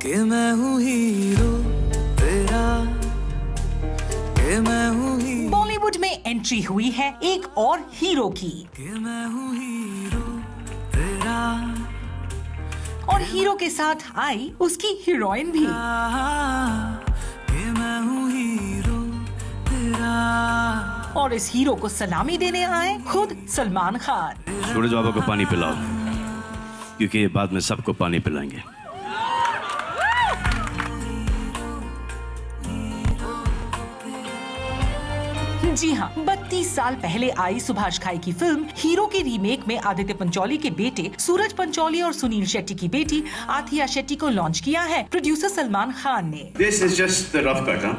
कि मैं हूँ हीरो तेरा, कि मैं हूँ हीरो। बॉलीवुड में एंट्री हुई है एक और हीरो की, कि मैं हूँ हीरो तेरा, और हीरो के साथ आई उसकी हीरोइन भी। कि मैं हूँ हीरो तेरा। और इस हीरो को सलामी देने आए खुद सलमान खान। सूरज बाबा को पानी पिलाओ, क्योंकि ये बाद में सबको पानी पिलाएंगे। जी हाँ, 32 साल पहले आई सुभाष घाई की फिल्म हीरो की रीमेक में आदित्य पंचोली के बेटे सूरज पंचोली और सुनील शेट्टी की बेटी आथिया शेट्टी को लॉन्च किया है प्रोड्यूसर सलमान खान ने। This is just the rough cut, huh?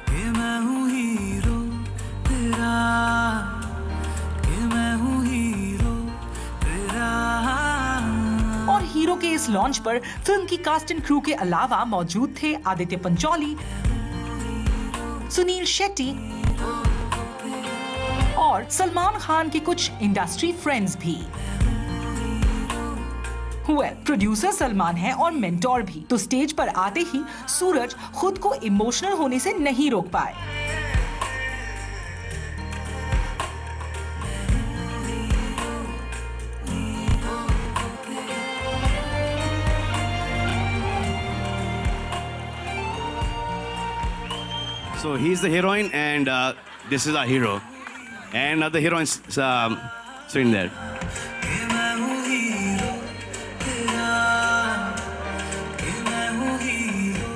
कि मैं हूँ हीरो तेरा, कि मैं हूँ हीरो तेरा। और हीरो के इस लॉन्च पर फिल्म की कास्ट एंड क्रू के अलावा मौजूद थे आदित्य पंचोली, सुनील शेट्टी और सलमान खान के कुछ इंडस्ट्री फ्रेंड्स भी। प्रोड्यूसर सलमान है और मेंटोर भी, तो स्टेज पर आते ही सूरज खुद को इमोशनल होने से नहीं रोक पाए। So he's the heroine, and this is our hero, and other heroines sitting there. कि मैं हूँ हीरो तेरा, कि मैं हूँ हीरो,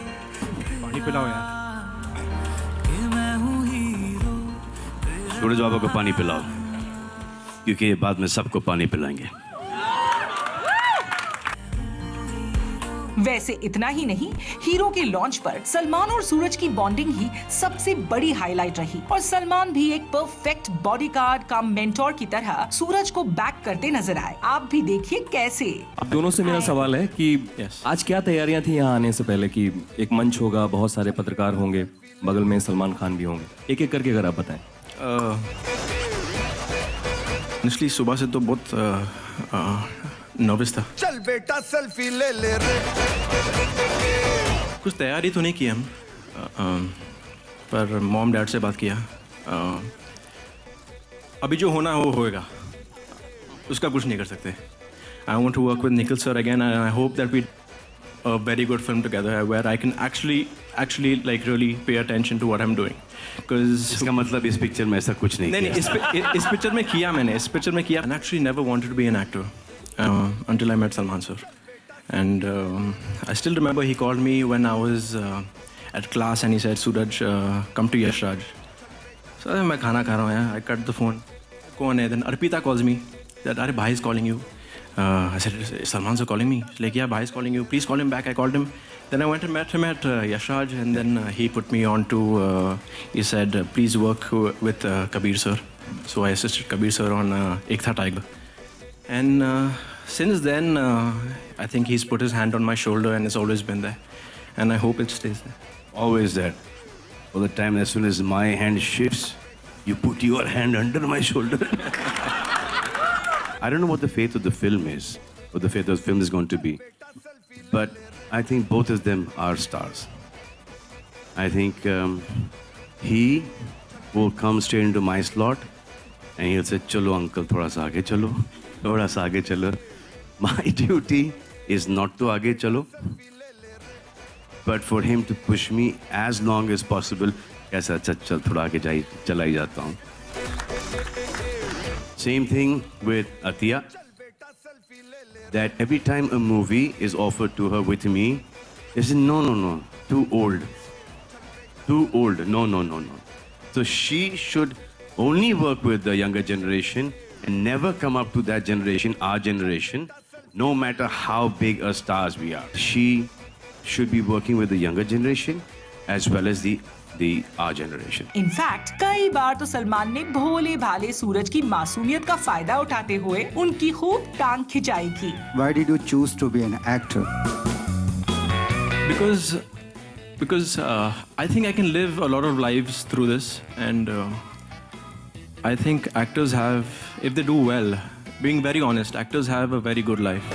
पानी पिलाओ यार। कि मैं हूँ हीरो। सूरज बाबा को पानी पिलाओ, क्योंकि ये बाद में सबको पानी पिलाएंगे। वैसे इतना ही नहीं, हीरो के लॉन्च पर सलमान और सूरज की बॉन्डिंग ही सबसे बड़ी हाईलाइट रही, और सलमान भी एक परफेक्ट बॉडीगार्ड का मेंटोर की तरह सूरज को बैक करते नजर आए। आप भी देखिए कैसे। आप दोनों से मेरा सवाल है कि आज क्या तैयारियां थी यहाँ आने से पहले? कि एक मंच होगा, बहुत सारे पत्रकार होंगे, बगल में सलमान खान भी होंगे, एक एक करके अगर आप बताएं। ऑनेस्टली सुबह से तो बहुत नर्वस था। चल बेटा सेल्फी ले ले रे। कुछ तैयारी तो नहीं की हम, पर मॉम डैड से बात किया। अभी जो होना है वो होएगा, उसका कुछ नहीं कर सकते। I want to work with Nikhil sir again, and I hope that we a very good film together where I can actually like really pay attention to what I'm doing, because इसका मतलब इस पिक्चर में ऐसा कुछ नहीं नहीं इस picture में किया मैंने, इस पिक्चर में किया। And actually never wanted to be an actor until I met Salman sir, and I still remember he called me when I was at class and he said, Suraj, come to Yash Raj. So मैं खाना खा रहा हूँ यार, I cut the phone. कौन है? Then Arpita calls me that अरे भाई is calling you. I said, Salman sir calling me. She's like, yeah, Bhai is calling you. Please call him back. I called him. Then I went and met him at Yash Raj, and then he put me on to, he said, please work with Kabir sir. So I assisted Kabir sir on Ek Tha Tiger. And since then, I think he's put his hand on my shoulder and it's always been there. And I hope it stays there. Always there. All the time, as soon as my hand shifts, you put your hand under my shoulder. I don't know what the fate of the film is, what the fate of the film is going to be, but I think both of them are stars. I think he will come straight into my slot and he'll say, "Chalo uncle, thoda sa aage chalo, thoda sa aage chalo." My duty is not to aage chalo, but for him to push me as long as possible. Kaisa chal thoda aage chala hi jata hu. Same thing with Atiya, that every time a movie is offered to her with me, they say, no, too old, no. So she should only work with the younger generation and never come up to that generation, our generation, no matter how big a stars we are. She should be working with the younger generation as well as the our generation. In fact कई बार तो सलमान ने भोले भाले सूरज की मासूमियत का फायदा उठाते हुए उनकी खूब टांग खिंचाई की। Why did you choose to be an actor? Because I think I can live a lot of lives through this, and I think actors have, if they do well, being very honest, actors have a very good life.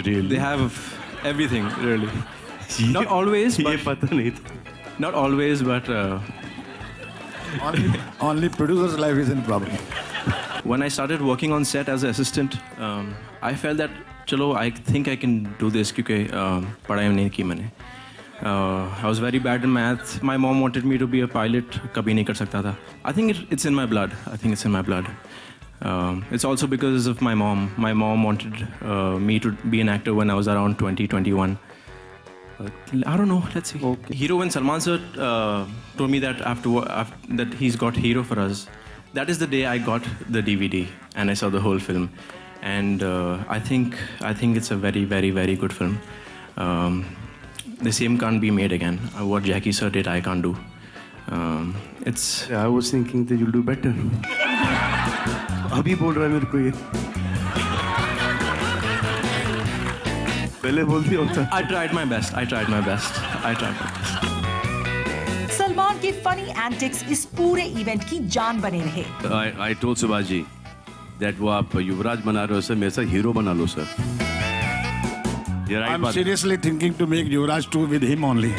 Really? They have everything, really. Not always, ये but पता नहीं था. not always, but Only producer's life is in problem. when I started working on set as an assistant, I felt that चलो I think I can do this क्योंकि पढ़ाई नहीं की मैंने. I was very bad in math. My mom wanted me to be a pilot. कभी नहीं कर सकता था. I think it's in my blood. I think it's in my blood. It's also because of my mom. My mom wanted me to be an actor when I was around 20, 21. I don't know. Let's see. Okay. Hero, when Salman sir told me that after that he's got Hero for us, that is the day I got the DVD and I saw the whole film. And I think it's a very, very, very good film. The same can't be made again. What Jackie sir did, I can't do. It's. I was thinking that you'll do better. अभी बोल रहा है मेरे को ये. पहले बोल दिया होता. I tried my best. I tried my best. Salman के फनी एंटिक्स इस पूरे इवेंट की जान बने रहे. I told सुभाष that वो आप युवराज बना रहे हो सर, मेरे साथ हीरो बना लो sir. I'm seriously thinking to make Yuvraj 2 with him only.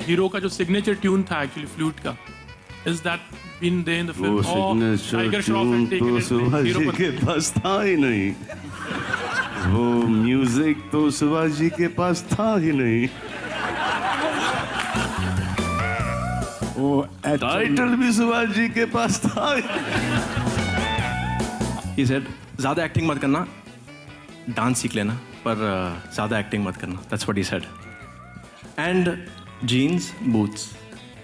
Hero का जो सिग्नेचर ट्यून था एक्चुअली फ्लूट का, is that been there in the film? वो सिग्नेचर ट्यून तो सुभाष जी के पास था ही नहीं. वो म्यूजिक तो सुभाष जी के पास था ही नहीं. वो टाइटल भी सुभाष जी के पास था. He said, ज़्यादा एक्टिंग मत करना, डांस सीख लेना, पर ज़्यादा एक्टिंग मत करना. That's what he said. And jeans, boots.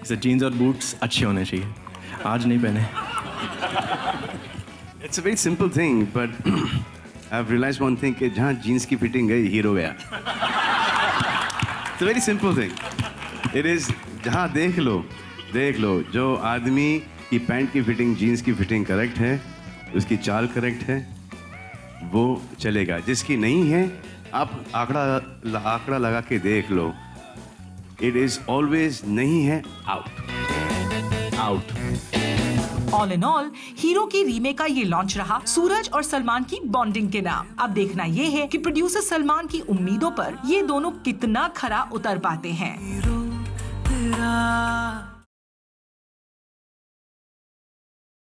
He said jeans और boots अच्छे होने चाहिए. आज नहीं पहने. It's a very simple thing, but I've realized one thing कि जहाँ jeans की फिटिंग गई, हीरो गया. It's a very simple thing. It is जहाँ देख लो जो आदमी की पैंट की फिटिंग, जीन्स की फिटिंग करेक्ट है, उसकी चाल करेक्ट है, वो चलेगा. जिसकी नहीं है, आप आंकड़ा लगा के देख लो. It is always नहीं है, out. All in all, hero की रीमेक का ये लॉन्च रहा सूरज और सलमान की बॉन्डिंग के नाम. अब देखना ये है कि प्रोड्यूसर सलमान की उम्मीदों पर ये दोनों कितना खरा उतर पाते हैं. तेरा